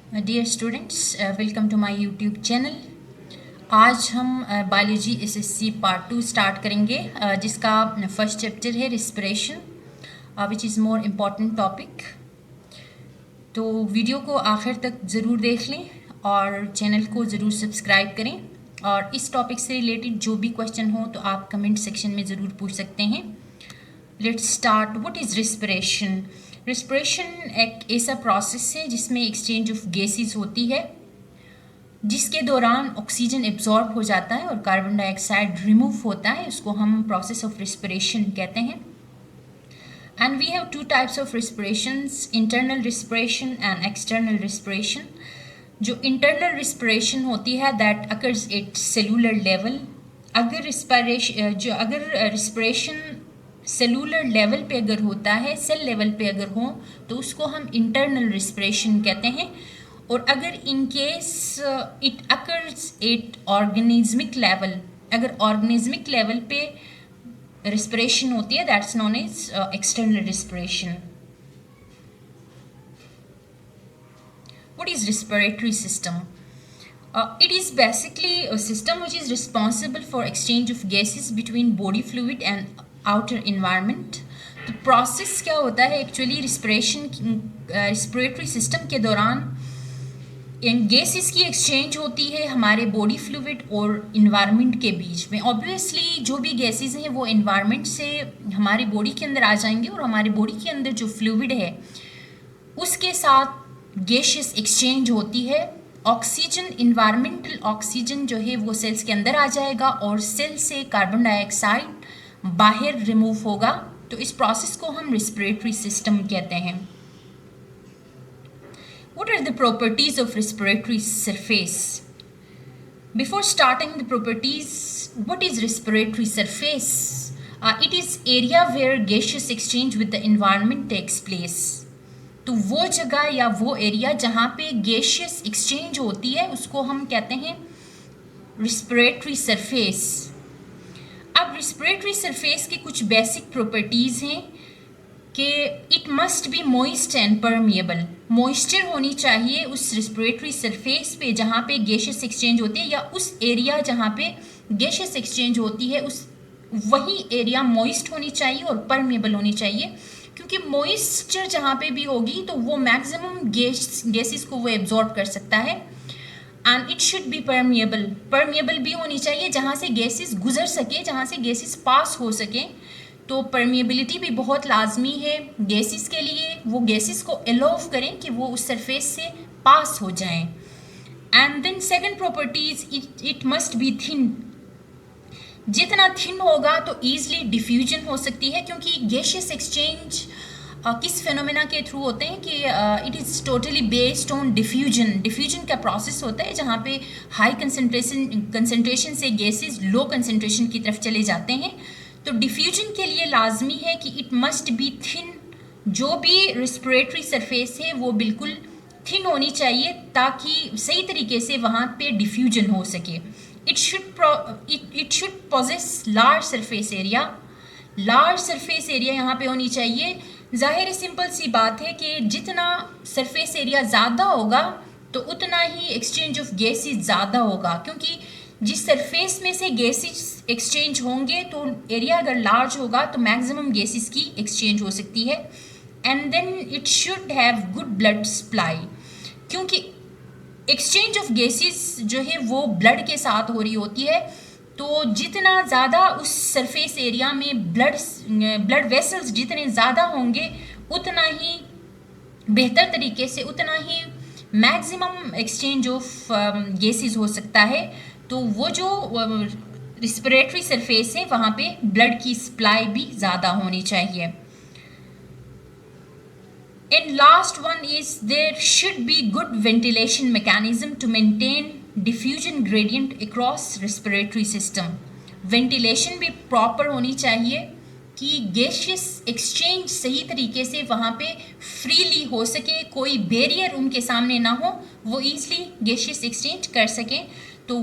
Dear students, welcome to my YouTube channel. आज हम biology SSC part 2 start करेंगे, जिसका फर्स्ट चैप्टर है respiration, which is more important topic. तो video को आखिर तक ज़रूर देख लें और चैनल को ज़रूर सब्सक्राइब करें। और इस टॉपिक से रिलेटेड जो भी क्वेश्चन हो तो आप कमेंट सेक्शन में ज़रूर पूछ सकते हैं। Let's start. What is respiration? Respiration एक ऐसा प्रोसेस है जिसमें एक्सचेंज ऑफ गैसेस होती है, जिसके दौरान ऑक्सीजन एब्जॉर्ब हो जाता है और कार्बन डाइऑक्साइड रिमूव होता है। उसको हम प्रोसेस ऑफ रिस्पिरेशन कहते हैं। And we have two types of respirations, internal respiration and external respiration. जो इंटरनल रिस्पिरेशन होती है that occurs at cellular level. अगर रिस्पिरेशन सेलुलर लेवल पे अगर होता है, सेल लेवल पे अगर हो, तो उसको हम इंटरनल रिस्पिरेशन कहते हैं। और अगर in case it occurs at organismic level, अगर ऑर्गेनिज्मिक लेवल पे रिस्पिरेशन होती है, that's known as external respiration. What is respiratory system? It is basically a system which is responsible for exchange of gases between body fluid and outer environment. तो process क्या होता है actually respiratory system के दौरान gases की exchange होती है हमारे बॉडी फ्लूइड और इन्वायरमेंट के बीच में। ऑब्वियसली जो भी गैसेस हैं वो इन्वायरमेंट से हमारी बॉडी के अंदर आ जाएंगे और हमारी बॉडी के अंदर जो फ्लूइड है उसके साथ गैसेस एक्सचेंज होती है। ऑक्सीजन, इन्वायरमेंटल ऑक्सीजन जो है वो सेल्स के अंदर आ जाएगा और सेल से कार्बन डाइऑक्साइड बाहर रिमूव होगा। तो इस प्रोसेस को हम रिस्पिरेटरी सिस्टम कहते हैं। What are the properties of respiratory surface? Before starting the properties, what is respiratory surface? It is area where gaseous exchange with the environment takes place. तो वो जगह या वो एरिया जहाँ पे गैशियस एक्सचेंज होती है उसको हम कहते हैं रिस्पिरेटरी सरफेस। अब रिस्पिरेटरी सरफेस की कुछ बेसिक प्रॉपर्टीज़ हैं कि it must B moist and permeable. Moisture होनी चाहिए उस रिस्पिरेटरी सरफेस पे जहाँ पे गैशियस एक्सचेंज होती है, या उस एरिया जहाँ पे गैशियस एक्सचेंज होती है उस वही एरिया मॉइस्ट होनी चाहिए और परमिएबल होनी चाहिए। क्योंकि मॉइस्चर जहाँ पे भी होगी तो वो मैक्सिमम गैसेस को वो एब्जॉर्ब कर सकता है। And it should be permeable. Permeable भी होनी चाहिए जहाँ से गैसेस गुजर सके, जहाँ से गैसेस पास हो सके। तो परमिएबिलिटी भी बहुत लाजमी है गैसेस के लिए। वो गैसेस को अलाउ करें कि वो उस सरफेस से पास हो जाएं। And then second properties, it must be thin. जितना थिन होगा तो ईजिली डिफ्यूजन हो सकती है, क्योंकि गैशियस एक्सचेंज किस फिनोमेना के थ्रू होते हैं कि it is totally based on diffusion. Diffusion का प्रोसेस होता है जहाँ पे हाई कंसनट्रेशन से गैसेस लो कंसनट्रेशन की तरफ चले जाते हैं। तो डिफ्यूजन के लिए लाजमी है कि इट मस्ट बी थिन। जो भी रिस्पिरेटरी सरफेस है वो बिल्कुल थिन होनी चाहिए ताकि सही तरीके से वहाँ पे डिफ्यूजन हो सके। It should possess large surface area. Large surface area यहाँ पे होनी चाहिए। जाहिर सिंपल सी बात है कि जितना सरफेस एरिया ज़्यादा होगा तो उतना ही एक्सचेंज ऑफ गैसेस ज़्यादा होगा, क्योंकि जिस सरफेस में से गैसेस एक्सचेंज होंगे तो एरिया अगर लार्ज होगा तो मैक्सिमम गैसेस की एक्सचेंज हो सकती है। And then it should have good blood supply, क्योंकि एक्सचेंज ऑफ गैसेस जो है वो ब्लड के साथ हो रही होती है। तो जितना ज़्यादा उस सरफेस एरिया में ब्लड वेसल्स जितने ज़्यादा होंगे उतना ही बेहतर तरीके से, उतना ही मैक्सिमम एक्सचेंज ऑफ गैसेस हो सकता है। तो वो जो रिस्पिरेटरी सरफेस है वहाँ पे ब्लड की सप्लाई भी ज़्यादा होनी चाहिए। And last one is there should be good ventilation mechanism to maintain diffusion gradient across respiratory system. Ventilation भी proper होनी चाहिए कि गैशियस एक्सचेंज सही तरीके से वहाँ पे फ्रीली हो सके, कोई बैरियर उनके सामने ना हो, वो ईजिली गैशियस एक्सचेंज कर सकें। तो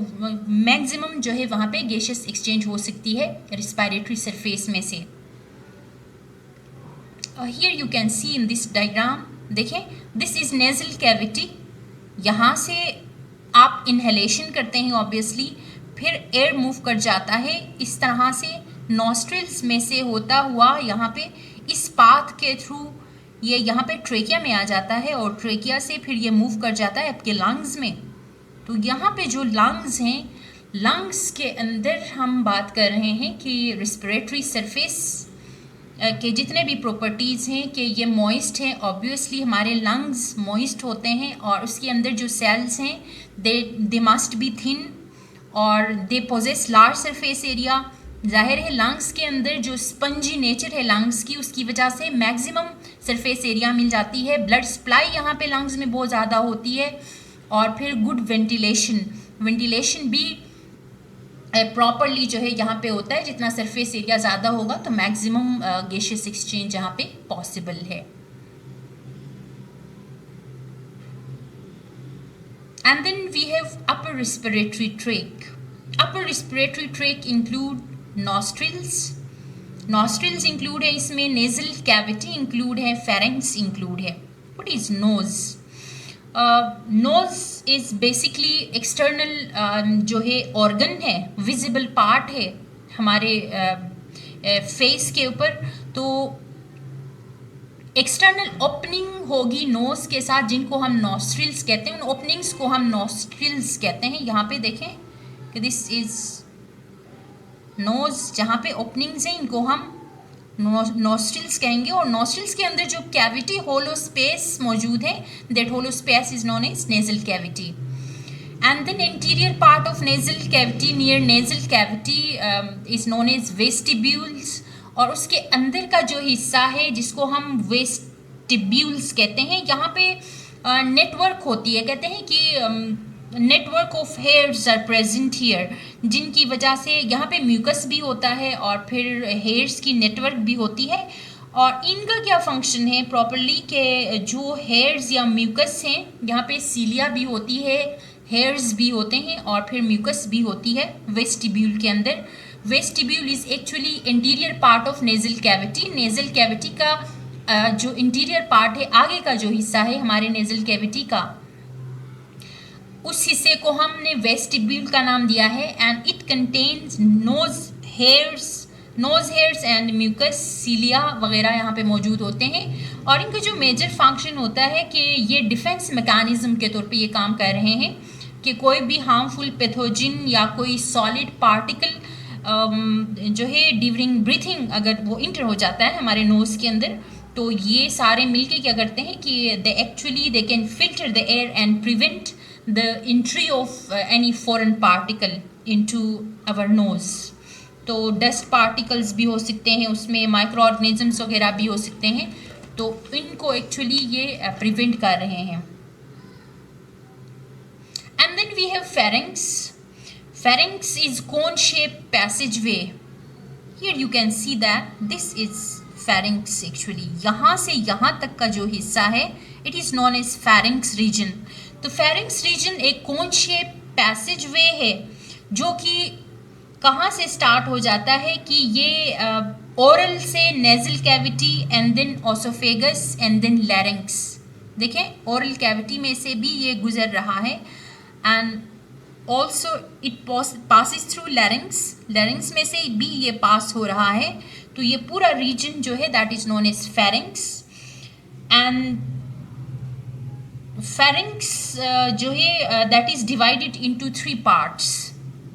मैक्सिमम जो है वहाँ पे गैशियस एक्सचेंज हो सकती है रिस्पिरेटरी सरफेस में से। Here you can see in this diagram, देखें, this is nasal cavity यहाँ से आप इनहेलेशन करते हैं ऑब्वियसली, फिर एयर मूव कर जाता है इस तरह से नॉस्ट्रिल्स में से होता हुआ यहाँ पे इस पाथ के थ्रू ये यहाँ पे ट्रेकिया में आ जाता है और ट्रेकिया से फिर ये मूव कर जाता है आपके लंग्स में। तो यहाँ पे जो लंग्स हैं, लंग्स के अंदर हम बात कर रहे हैं कि रिस्पिरेटरी सरफेस के जितने भी प्रॉपर्टीज़ हैं कि ये मॉइस्ट हैं, ऑब्वियसली हमारे लंग्स मॉइस्ट होते हैं और उसके अंदर जो सेल्स हैं दे मस्ट बी थिन और they possess large surface area. जाहिर है लंग्स के अंदर जो स्पंजी नेचर है लंग्स की, उसकी वजह से मैक्सिमम सरफेस एरिया मिल जाती है। ब्लड सप्लाई यहाँ पे लंग्स में बहुत ज़्यादा होती है और फिर गुड वेंटिलेशन भी प्रॉपरली जो है यहाँ पे होता है। जितना सरफेस एरिया ज़्यादा होगा तो मैक्सिमम गैसियस एक्सचेंज यहाँ पे पॉसिबल है। And then we have upper respiratory tract. Upper respiratory tract include nostrils. Nostrils include है इसमें, nasal cavity include है, pharynx include है. What is nose? Nose is basically external जो है organ है, visible part है हमारे face के ऊपर। तो एक्सटर्नल ओपनिंग होगी नोज के साथ जिनको हम नॉस्ट्रिल्स कहते हैं, उन ओपनिंग्स को हम नॉस्ट्रिल्स कहते हैं। यहाँ पे देखें कि दिस इज नोज, जहाँ पे ओपनिंग्स हैं इनको हम नॉस्ट्रिल्स कहेंगे। और नॉस्ट्रिल्स के अंदर जो कैविटी होलो स्पेस मौजूद है, that hollow space is known as nasal cavity. And then interior part of nasal cavity near nasal cavity is known as vestibules. और उसके अंदर का जो हिस्सा है जिसको हम वेस्टिब्यूल्स कहते हैं, यहाँ पे नेटवर्क होती है। कहते हैं कि network of hairs are present here, जिनकी वजह से यहाँ पे म्यूकस भी होता है और फिर हेयर्स की नेटवर्क भी होती है। और इनका क्या फंक्शन है प्रॉपरली कि जो हेयर्स या म्यूकस हैं, यहाँ पे सीलिया भी होती है, हेयर्स भी होते हैं और फिर म्यूकस भी होती है वेस्टिब्यूल के अंदर। Vestibule is actually interior part of nasal cavity. Nasal cavity का जो इंटीरियर पार्ट है, आगे का जो हिस्सा है हमारे नेजल कैविटी का, उस हिस्से को हमने वेस्टिब्यूल का नाम दिया है। And it contains nose hairs and mucus, cilia वगैरह यहाँ पे मौजूद होते हैं। और इनका जो मेजर फंक्शन होता है कि ये डिफेंस मैकेनिज्म के तौर पे ये काम कर रहे हैं कि कोई भी हार्मफुल पैथोजन या कोई सॉलिड पार्टिकल जो है ड्यूरिंग ब्रीथिंग अगर वो इंटर हो जाता है हमारे नोज़ के अंदर, तो ये सारे मिलके क्या करते हैं कि they can filter the air and prevent the entry of any foreign particle into our nose. तो डस्ट पार्टिकल्स भी हो सकते हैं उसमें, माइक्रो ऑर्गेनिजम्स वगैरह भी हो सकते हैं, तो इनको एक्चुअली ये प्रिवेंट कर रहे हैं। And then we have pharynx. Pharynx is cone-shaped passageway. Here you can see that this is pharynx actually. यहाँ से यहाँ तक का जो हिस्सा है it is known as pharynx region. तो pharynx region एक cone-shaped passageway है जो कि कहाँ से स्टार्ट हो जाता है कि ये oral से nasal cavity and then esophagus and then larynx। देखें oral cavity में से भी ये गुजर रहा है and also it passes through larynx में से भी ये पास हो रहा है। तो ये पूरा रीजन जो है that is known as pharynx। and pharynx जो है that is divided into 3 parts।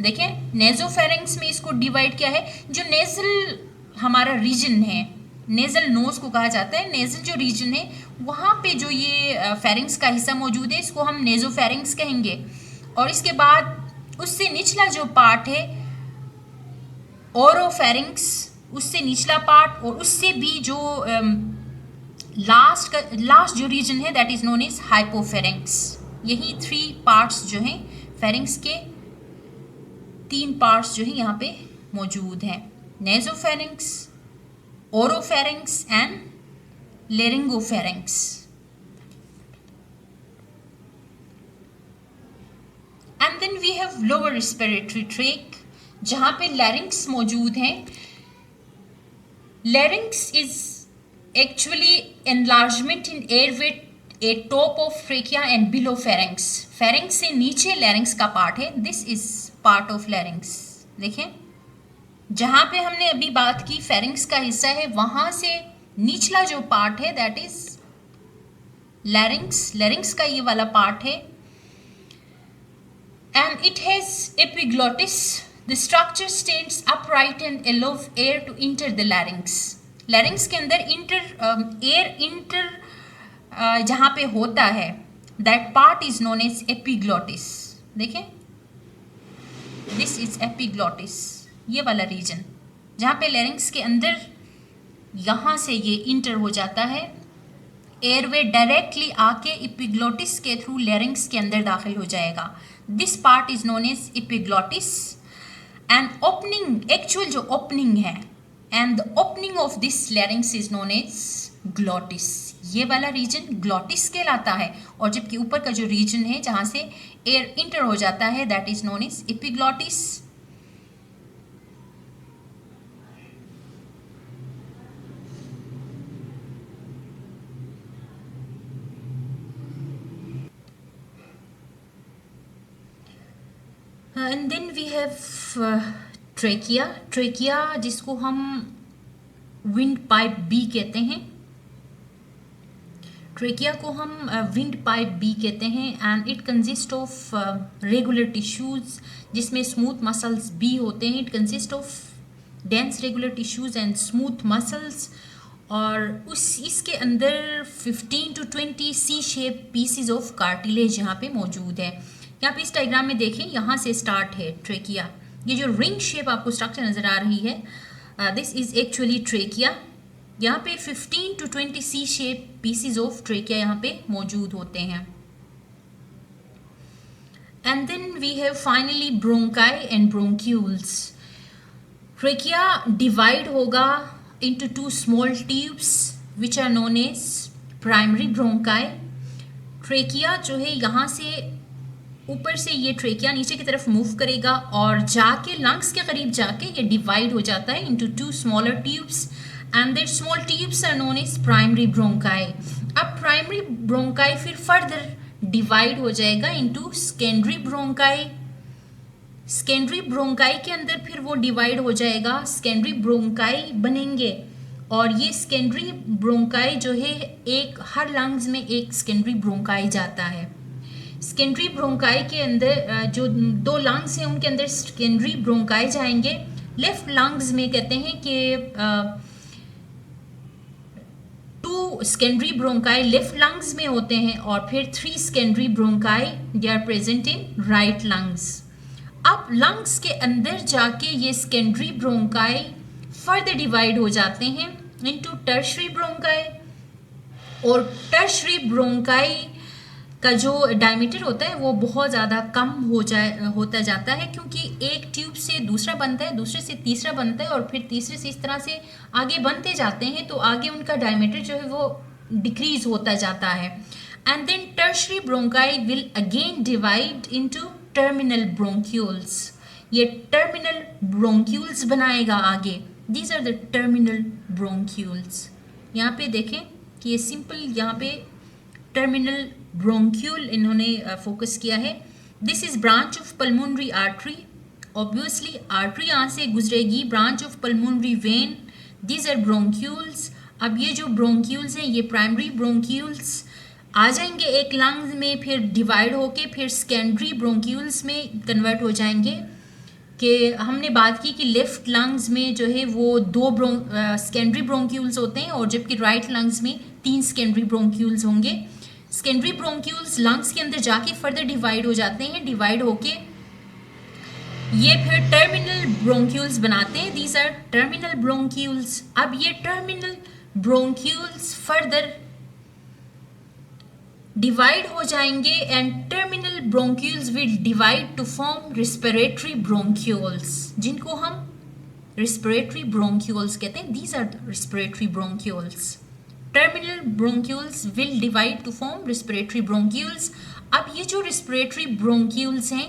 देखें नेजोफेरिंक्स में इसको डिवाइड किया है। जो नेजल हमारा रीजन है, नेजल नोज को कहा जाता है, नेजल जो रीजन है वहाँ पे जो ये फेरिंग्स का हिस्सा मौजूद है इसको हम नेजोफेरिंक्स कहेंगे। और इसके बाद उससे निचला जो पार्ट है ओरोफेरिंक्स, उससे निचला पार्ट और उससे भी जो लास्ट जो रीजन है that is known as hypopharynx. यही 3 पार्ट्स जो हैं फेरिंग्स के, 3 पार्ट्स जो हैं यहाँ पे मौजूद हैं, nasopharynx, oropharynx and laryngopharynx. And then we have lower respiratory tract जहाँ पे लैरिंक्स मौजूद हैं। Larynx is actually enlargement in airway atop of trachea and below pharynx, pharynx से नीचे लैरिंक्स का पार्ट है, this is part of larynx. देखें जहां पे हमने अभी बात की फेरेंक्स का हिस्सा है, वहां से निचला जो पार्ट है दैट इज लैरिंक्स, लैरिंक्स का ये वाला पार्ट है। And it has epiglottis, the structure stands upright and allows air to enter the larynx. Larynx के अंदर एयर इंटर जहाँ पे होता है that part is known as epiglottis. देखें दिस इज एपिग्लोटिस, ये वाला रीजन जहाँ पे लैरिंक्स के अंदर यहाँ से ये इंटर हो जाता है, एयरवे डायरेक्टली आके एपिग्लोटिस के थ्रू लैरिंक्स के अंदर दाखिल हो जाएगा। This part is known as epiglottis and opening, actual जो ओपनिंग है and the opening of this larynx is known as glottis. ये वाला रीजन ग्लोटिस कहलाता है, और जबकि ऊपर का जो रीजन है जहाँ से एयर इंटर हो जाता है that is known as epiglottis. And then we have trachea, trachea जिसको हम विंड पाइप बी कहते हैं, ट्रेकिया को हम विंड पाइप बी कहते हैं and it consist of regular tissues जिसमें स्मूथ मसल्स बी होते हैं। It consist of dense regular tissues and smooth muscles, और इसके अंदर 15 to 20 C shape pieces of cartilage यहाँ पे मौजूद है। यहाँ पे इस डायग्राम में देखें, यहाँ से स्टार्ट है ट्रेकिया, ये जो रिंग शेप आपको स्ट्रक्चर नज़र आ रही है दिस इज एक्चुअली ट्रेकिया। यहाँ पे 15 to 20 C shape pieces of trachea यहाँ पे मौजूद होते हैं। And then we have finally bronchi and bronchioles. Trachea divide होगा into two small tubes which are known as primary bronchi। Trachea जो है यहाँ से ऊपर से ये ट्रेकिया नीचे की तरफ मूव करेगा और जाके लंग्स के करीब जाके ये डिवाइड हो जाता है into two smaller tubes and that small tubes are known as primary bronchi। अब primary bronchi फिर further डिवाइड हो जाएगा into secondary bronchi। Secondary bronchi के अंदर फिर वो डिवाइड हो जाएगा, सेकेंडरी ब्रोंकाई बनेंगे, और ये सेकेंडरी ब्रोंकाई जो है एक हर लंग्स में एक सेकेंडरी ब्रोंकाई जाता है। सेकेंडरी ब्रोंकाई के अंदर जो दो लंग्स हैं उनके अंदर सेकेंडरी ब्रोंकाई जाएंगे। लेफ्ट लंग्स में कहते हैं कि 2 सेकेंडरी ब्रोंकाई लेफ्ट लंग्स में होते हैं और फिर 3 secondary bronchi they are present in right lungs. अब लंग्स के अंदर जाके ये सेकेंडरी ब्रोंकाई फर्दर डिवाइड हो जाते हैं इनटू टर्शरी ब्रोंकाई, और टर्शरी ब्रोंकाई का जो डायमीटर होता है वो बहुत ज़्यादा कम होता जाता है, क्योंकि एक ट्यूब से दूसरा बनता है, दूसरे से तीसरा बनता है और फिर तीसरे से इस तरह से आगे बनते जाते हैं, तो आगे उनका डायमीटर जो है वो डिक्रीज होता जाता है। And then tertiary bronchi will again divide into terminal bronchioles. ये टर्मिनल ब्रोंक्यूल्स बनाएगा आगे, these are the terminal bronchioles. यहाँ पे देखें कि ये सिंपल यहाँ पे टर्मिनल ब्रोंक्यूल इन्होंने फोकस किया है। This is branch of pulmonary artery, obviously artery यहाँ से गुजरेगी, branch of pulmonary vein, these are bronchioles. अब ये जो ब्रोंक्यूल्स हैं ये प्राइमरी ब्रोंक्यूल्स आ जाएंगे एक लंग्स में, फिर डिवाइड होके फिर सेकेंडरी ब्रोंक्यूल्स में कन्वर्ट हो जाएंगे। कि हमने बात की कि लेफ्ट लंग्स में जो है वो 2 सेकेंडरी ब्रोंक्यूल्स होते हैं और जबकि राइट लंग्स में 3 सेकेंडरी ब्रोंक्यूल्स होंगे। सेकेंडरी ब्रोंक्यूल्स लंग्स के अंदर जाके फर्दर डिवाइड हो जाते हैं, डिवाइड होके ये फिर टर्मिनल ब्रोंक्यूल्स बनाते हैं, दीज आर टर्मिनल ब्रोंक्यूल्स। अब ये टर्मिनल ब्रोंक्यूल्स फर्दर डिवाइड हो जाएंगे and terminal bronchioles will divide to form respiratory bronchioles, जिनको हम रिस्पिरेटरी ब्रोंक्यूल्स कहते हैं, these are respiratory bronchioles. Terminal bronchioles will divide to form respiratory bronchioles. अब ये जो रिस्पिरेटरी ब्रोंक्यूल्स हैं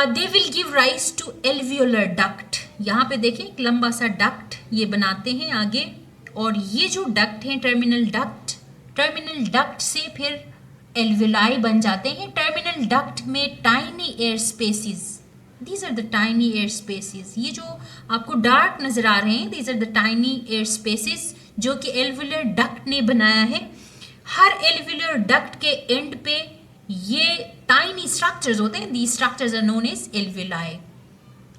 they will give rise to alveolar duct. यहाँ पे देखें एक लंबा सा डक्ट ये बनाते हैं आगे, और ये जो डक्ट हैं टर्मिनल डक्ट टर्मिनल डक्ट से फिर एल्विलाई बन जाते हैं। टर्मिनल डक्ट में tiny air spaces, these are the tiny air spaces, ये जो आपको डार्क नजर आ रहे हैं these are the tiny air spaces जो कि एल्वुलर डक्ट ने बनाया है। हर एल्वुलर डक्ट के एंड पे ये टाइनी स्ट्रक्चर्स होते हैं, these structures are known as alveoli.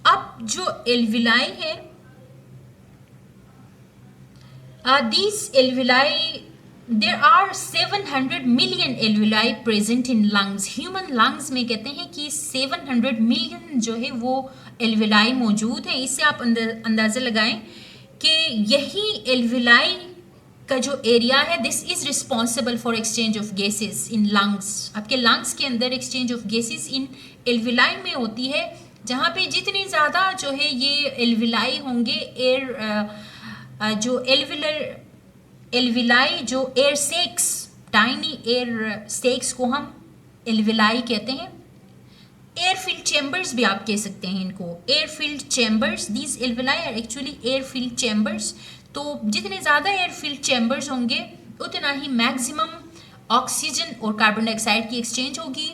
अब जो एल्वुलाई है, these alveoli, there are 700 million alveoli present in lungs. Human lungs में कहते हैं कि 700 million जो है वो alveoli मौजूद है। इससे आप अंदाज़ा लगाएं कि यही alveoli का जो एरिया है, this is responsible for exchange of gases in lungs. आपके लंग्स के अंदर exchange of gases in alveoli में होती है, जहाँ पे जितनी ज़्यादा जो है ये एल्विलाई होंगे, एयर जो एल्विलाई जो air sex, tiny air sacs को हम एल्विलाई कहते हैं। एयर फील्ड चैम्बर्स भी आप कह सकते हैं इनको, air filled chambers, these alveoli are actually air filled chambers. तो जितने ज़्यादा एयर फील्ड चैम्बर्स होंगे उतना ही मैक्सिमम ऑक्सीजन और कार्बन डाइऑक्साइड की एक्सचेंज होगी।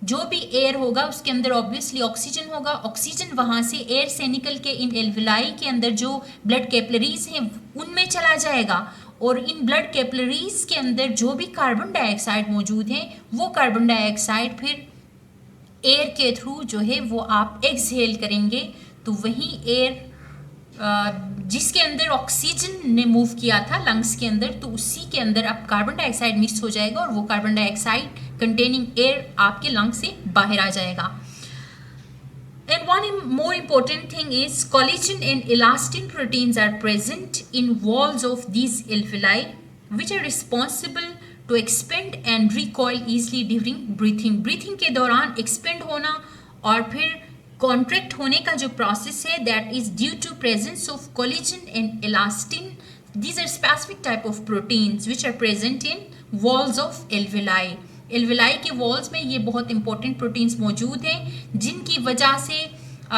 जो भी एयर होगा उसके अंदर ऑब्वियसली ऑक्सीजन होगा, ऑक्सीजन वहाँ से एयर से निकल के इन एल्विलाई के अंदर जो ब्लड कैपिलरीज हैं उनमें चला जाएगा, और इन ब्लड कैपिलरीज के अंदर जो भी कार्बन डाइऑक्साइड मौजूद है वो कार्बन डाइऑक्साइड फिर एयर के थ्रू जो है वो आप एक्सहेल करेंगे। तो वही एयर जिसके अंदर ऑक्सीजन ने मूव किया था लंग्स के अंदर, तो उसी के अंदर अब कार्बन डाइऑक्साइड मिक्स हो जाएगा और वो कार्बन डाइऑक्साइड कंटेनिंग एयर आपके लंग्स से बाहर आ जाएगा। And one more important thing is collagen and elastin proteins are present in walls of these alveoli, which are responsible to expand and recoil easily during breathing. Breathing के दौरान expand होना और फिर contract होने का जो प्रोसेस है, that is due to presence of collagen and elastin. These are specific type of proteins which are present in walls of alveoli. Alveoli के वॉल्स में ये बहुत इंपॉर्टेंट प्रोटीन्स मौजूद हैं जिनकी वजह से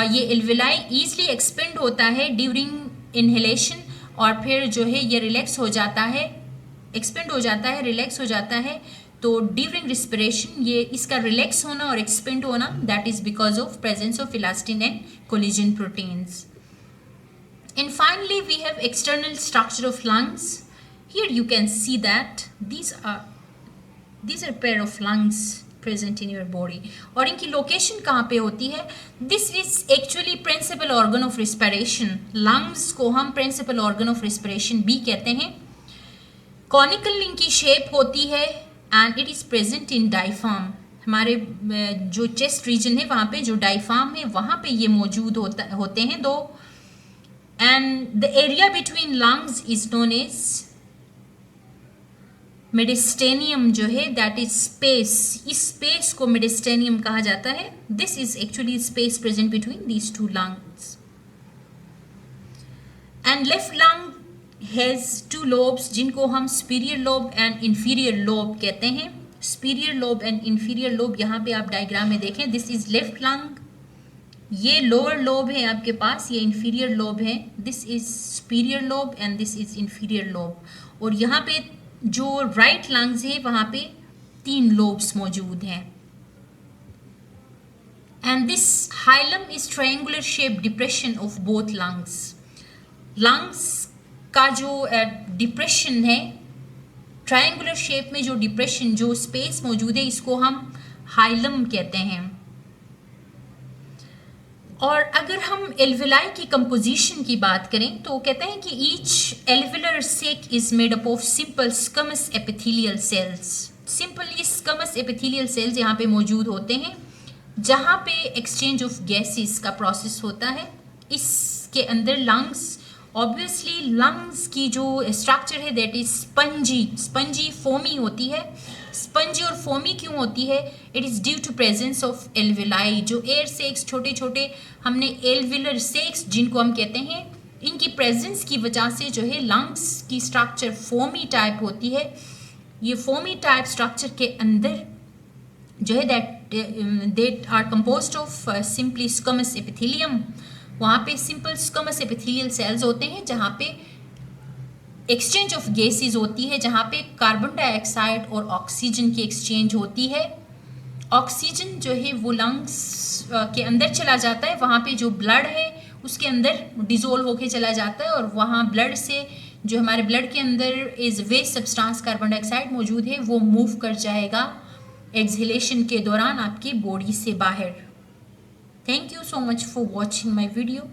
ये एल्वेलाई ईजिली एक्सपेंड होता है ड्यूरिंग इनहेलेशन, और फिर जो है ये रिलैक्स हो जाता है, एक्सपेंड हो जाता है, रिलैक्स हो जाता है। तो ड्यूरिंग रिस्पिरेशन ये इसका रिलैक्स होना और एक्सपेंड होना, that is because of presence of elastin and collagen proteins. And finally we have external structure of lungs. Here you can see that these are pair of lungs present in your body, और इनकी location कहाँ पे होती है? This is actually principal organ of respiration. Lungs को हम principal organ of respiration भी कहते हैं। कॉनिकल इनकी शेप होती है and it is present in diaphragm. हमारे जो चेस्ट रीजन है वहाँ पे जो डायफ्राम है वहाँ पे ये मौजूद होते हैं दो। And the area between lungs is known as mediastinum, जो है दैट इज स्पेस। इस स्पेस को मेडिस्टेनियम कहा जाता है। This is actually space present between these two lungs. And left lung has two lobes जिनको हम superior lobe and inferior lobe कहते हैं। Superior lobe and inferior lobe यहाँ पे आप डायग्राम में देखें, दिस इज लेफ्ट लंग, ये लोअर लोब है आपके पास, ये इंफीरियर लोब है। This is superior lobe and this is inferior lobe. और यहाँ पे जो राइट लंग्स है वहाँ पे 3 लोब्स मौजूद हैं। And this hilum is triangular shape depression of both lungs. Lungs का जो डिप्रेशन है, ट्रायंगुलर शेप में जो डिप्रेशन, जो स्पेस मौजूद है, इसको हम हाइलम कहते हैं। और अगर हम एल्वेलाई की कंपोजिशन की बात करें तो कहते हैं कि each alveolar sac is made up of simple squamous epithelial cells. Simple squamous epithelial cells यहाँ पे मौजूद होते हैं जहाँ पे एक्सचेंज ऑफ गैसेस का प्रोसेस होता है। इसके अंदर लंग्स, ऑब्वियसली लंग्स की जो स्ट्रक्चर है दैट इज स्पंजी फोमी होती है। स्पंजी और फोमी क्यों होती है? It is due to presence of alveoli. जो एयर सेक्स, छोटे छोटे हमने एल्वेलर सेक्स जिनको हम कहते हैं, इनकी प्रेजेंस की वजह से जो है लंग्स की स्ट्रक्चर फोमी टाइप होती है। ये फोमी टाइप स्ट्रक्चर के अंदर जो है that are composed of simply squamous epithelium. वहाँ पे सिंपल स्क्वमस एपिथेलियल सेल्स होते हैं जहाँ पे एक्सचेंज ऑफ गैसेस होती है जहाँ पे कार्बन डाइऑक्साइड और ऑक्सीजन की एक्सचेंज होती है। ऑक्सीजन जो है वो लंग्स के अंदर चला जाता है, वहाँ पे जो ब्लड है उसके अंदर डिजोल्व होके चला जाता है, और वहाँ ब्लड से जो हमारे ब्लड के अंदर is waste substance carbon dioxide मौजूद है वो मूव कर जाएगा एक्सहेलेशन के दौरान आपकी बॉडी से बाहर। Thank you so much for watching my video.